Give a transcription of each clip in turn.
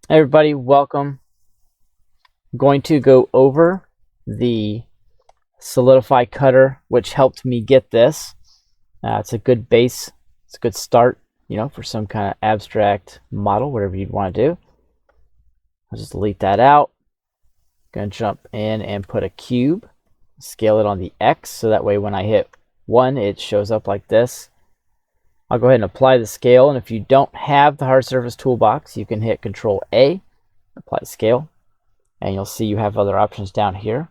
Hey everybody, welcome. I'm going to go over the Solidify cutter, which helped me get this. It's a good base. It's a good start, for some kind of abstract model, whatever you'd want to do. I'll just delete that out. Going to jump in and put a cube, scale it on the X, so that way when I hit 1, it shows up like this. I'll go ahead and apply the scale, and if you don't have the hard surface toolbox, you can hit Control A, apply scale, and you'll see you have other options down here.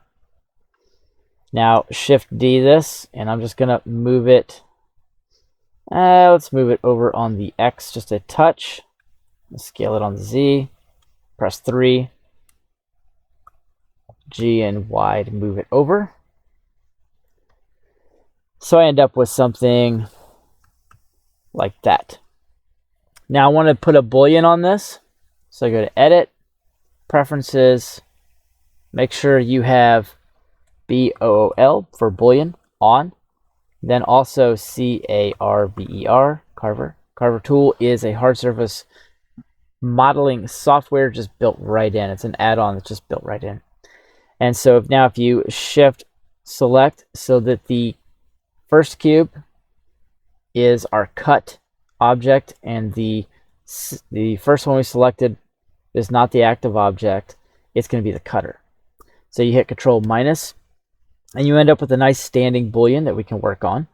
Now Shift D this, and I'm just gonna move it. Let's move it over on the X just a touch. Scale it on the Z. Press 3, G and Y to move it over. So I end up with something like that. Now I want to put a Boolean on this. So I go to Edit, Preferences, make sure you have BOOL for Boolean on. Then also CARVER, Carver. Carver tool is a hard surface modeling software just built right in. It's an add-on that's just built right in. And so now if you Shift Select so that the first cube is our cut object and the first one we selected is not the active object, it's going to be the cutter. So you hit Control minus and you end up with a nice standing Boolean that we can work on.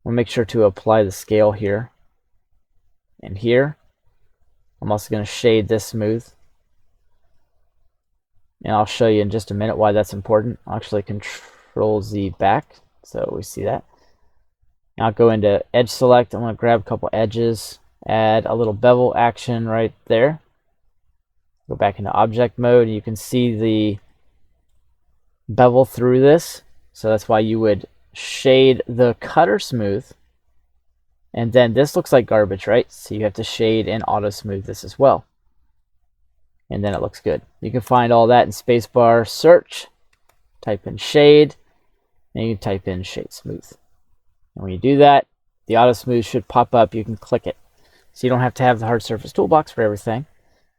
We'll make sure to apply the scale here and here. I'm also going to shade this smooth. And I'll show you in just a minute why that's important. I'll actually Control Z back so we see that. Now I'll go into edge select. I'm going to grab a couple edges, add a little bevel action right there. Go back into object mode and you can see the bevel through this. So that's why you would shade the cutter smooth. And then this looks like garbage, right? So you have to shade and auto smooth this as well. And then it looks good. You can find all that in spacebar search, type in shade, and you type in shade smooth. And when you do that, the auto smooth should pop up. You can click it. So you don't have to have the hard surface toolbox for everything,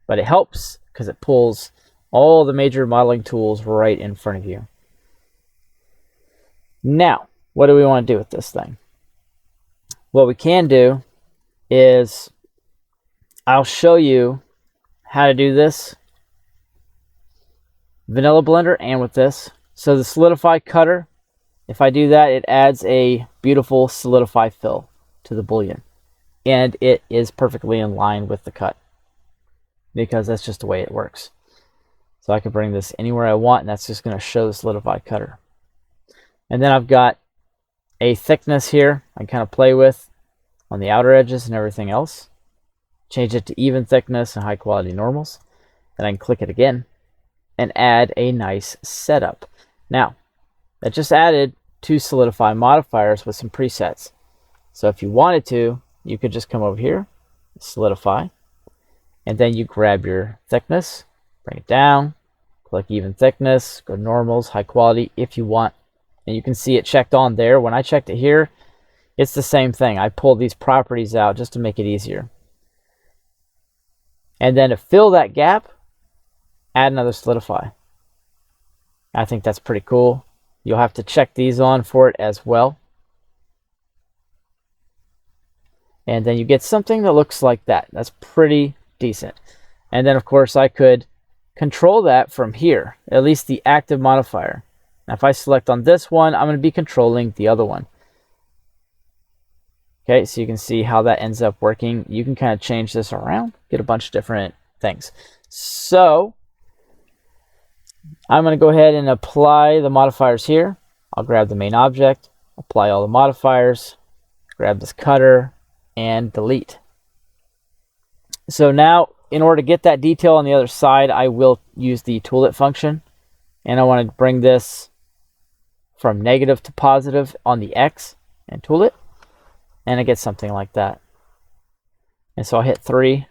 but it helps because it pulls all the major modeling tools right in front of you. Now, what do we want to do with this thing? What we can do is I'll show you how to do this vanilla blender and with this. So the Solidify cutter, if I do that, it adds a beautiful Solidify fill to the Boolean. And it is perfectly in line with the cut because that's just the way it works. So I can bring this anywhere I want, and that's just going to show the Solidify cutter. And then I've got a thickness here I can kind of play with on the outer edges and everything else. Change it to even thickness and high quality normals. Then I can click it again and add a nice setup. Now, that just added 2 Solidify modifiers with some presets. So if you wanted to, you could just come over here, Solidify, and then you grab your thickness, bring it down, click even thickness, go normals, high quality if you want. And you can see it checked on there. When I checked it here, it's the same thing. I pulled these properties out just to make it easier. And then to fill that gap, add another Solidify. I think that's pretty cool. You'll have to check these on for it as well. And then you get something that looks like that. That's pretty decent. And then, of course, I could control that from here, at least the active modifier. Now, if I select on this one, I'm going to be controlling the other one. Okay, so you can see how that ends up working. You can kind of change this around, get a bunch of different things. So I'm going to go ahead and apply the modifiers here. I'll grab the main object, apply all the modifiers, grab this cutter, and delete. So now, in order to get that detail on the other side, I will use the toolit function. And I want to bring this from negative to positive on the X and tool it. And I get something like that. And so I'll hit 3.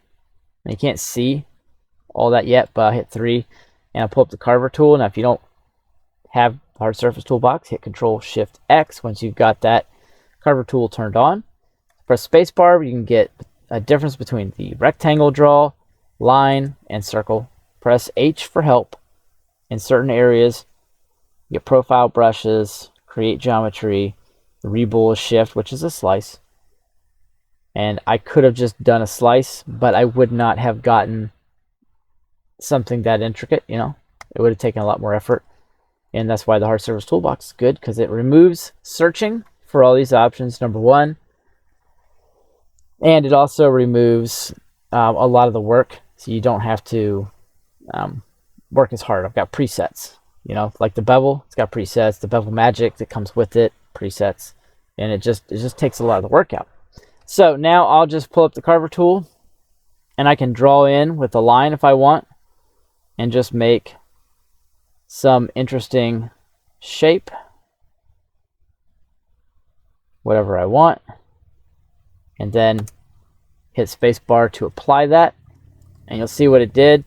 And you can't see all that yet, but I'll hit 3. And I'll pull up the Carver tool. Now if you don't have the hard surface toolbox, hit Control Shift X once you've got that Carver tool turned on. Press spacebar, you can get a difference between the rectangle draw line, and circle. Press H for help. In certain areas, get profile brushes, create geometry, rebool shift, which is a slice. And I could have just done a slice, but I would not have gotten something that intricate, you know. It would have taken a lot more effort. And that's why the hard surface toolbox is good, because it removes searching for all these options, number one. And it also removes a lot of the work, so you don't have to work as hard. I've got presets, you know, like the bevel, it's got presets. The bevel magic that comes with it, presets. And it just takes a lot of the work out. So now I'll just pull up the carver tool, and I can draw in with a line if I want, and just make some interesting shape, whatever I want, and then hit spacebar to apply that. And you'll see what it did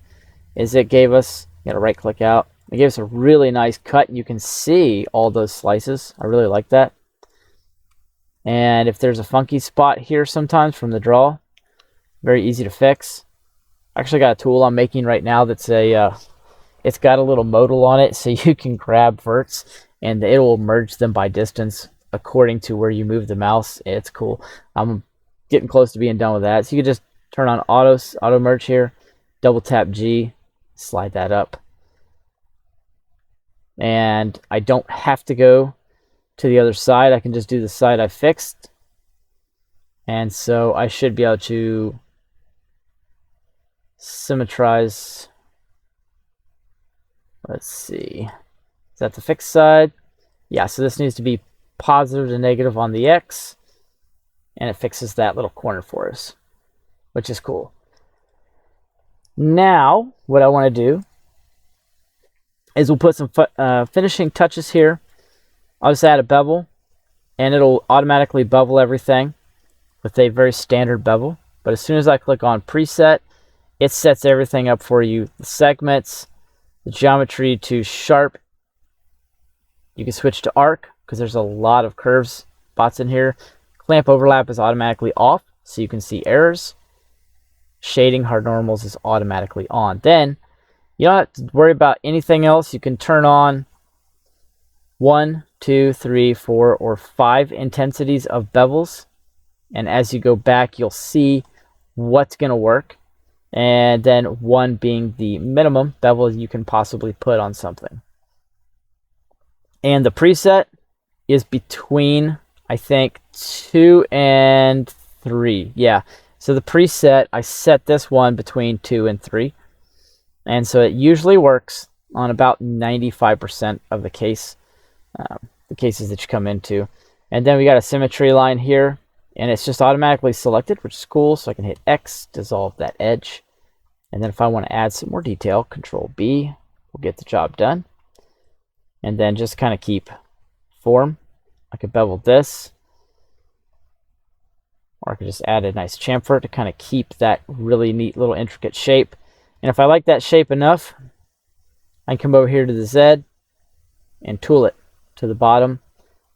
is it gave us, you gotta right click out, it gave us a really nice cut. You can see all those slices. I really like that. And if there's a funky spot here sometimes from the draw, very easy to fix. I actually got a tool I'm making right now that's it's got a little modal on it, so you can grab verts and it will merge them by distance according to where you move the mouse. It's cool. I'm getting close to being done with that. So you can just turn on auto merge here, double tap G, slide that up. And I don't have to go to the other side. I can just do the side I fixed. And so I should be able to symmetrize. Let's see. Is that the fixed side? Yeah, so this needs to be positive to negative on the X. And it fixes that little corner for us, which is cool. Now, what I want to do is we'll put some finishing touches here. I'll just add a bevel, and it'll automatically bevel everything with a very standard bevel. But as soon as I click on preset, it sets everything up for you. The segments, the geometry to sharp. You can switch to arc because there's a lot of curves spots in here. Clamp overlap is automatically off, so you can see errors. Shading hard normals is automatically on. Then you don't have to worry about anything else. You can turn on 1, 2, 3, 4, or 5 intensities of bevels. And as you go back, you'll see what's going to work. And then 1 being the minimum bevel you can possibly put on something. And the preset is between, I think, 2 and 3. Yeah. So the preset, I set this one between 2 and 3. And so it usually works on about 95% of the cases that you come into. And then we got a symmetry line here, and it's just automatically selected, which is cool. So I can hit X, dissolve that edge. And then if I want to add some more detail, Control B will get the job done. And then just kind of keep form. I could bevel this, or I could just add a nice chamfer to kind of keep that really neat little intricate shape. And if I like that shape enough, I can come over here to the Z and tool it to the bottom.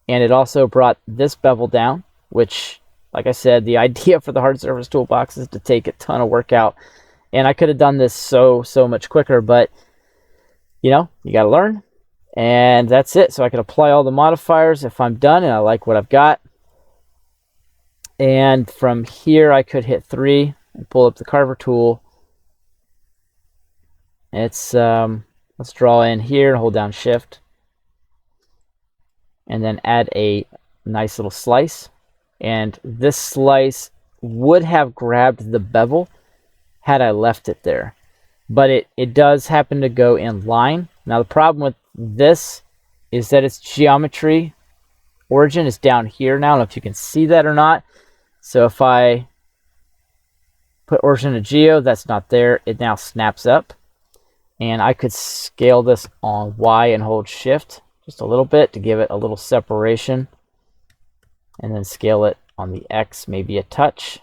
And it also brought this bevel down, which, like I said, the idea for the hard surface toolbox is to take a ton of work out. And I could have done this so much quicker, but you know, you got to learn. And that's it. So I can apply all the modifiers if I'm done and I like what I've got. And from here, I could hit 3 and pull up the carver tool. It's let's draw in here and hold down Shift, and then add a nice little slice. And this slice would have grabbed the bevel had I left it there, but it does happen to go in line. Now the problem with this is that its geometry origin is down here now. I don't know if you can see that or not. So if I put origin to geo, that's not there. It now snaps up. And I could scale this on Y and hold Shift just a little bit to give it a little separation. And then scale it on the X, maybe a touch.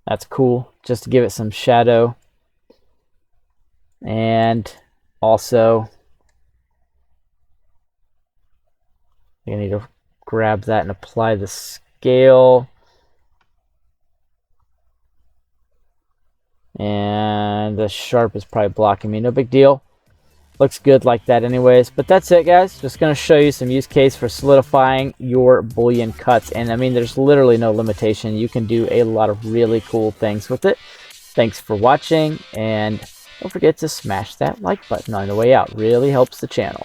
That's cool, just to give it some shadow. And also, I need to grab that and apply the scale. And the sharp is probably blocking me. No big deal. Looks good like that anyways. But that's it, guys. Just going to show you some use case for solidifying your Boolean cuts. And I mean, there's literally no limitation. You can do a lot of really cool things with it. Thanks for watching. And don't forget to smash that like button on the way out. Really helps the channel.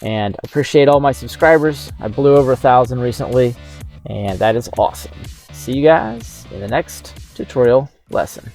And I appreciate all my subscribers. I blew over 1,000 recently. And that is awesome. See you guys in the next tutorial lesson.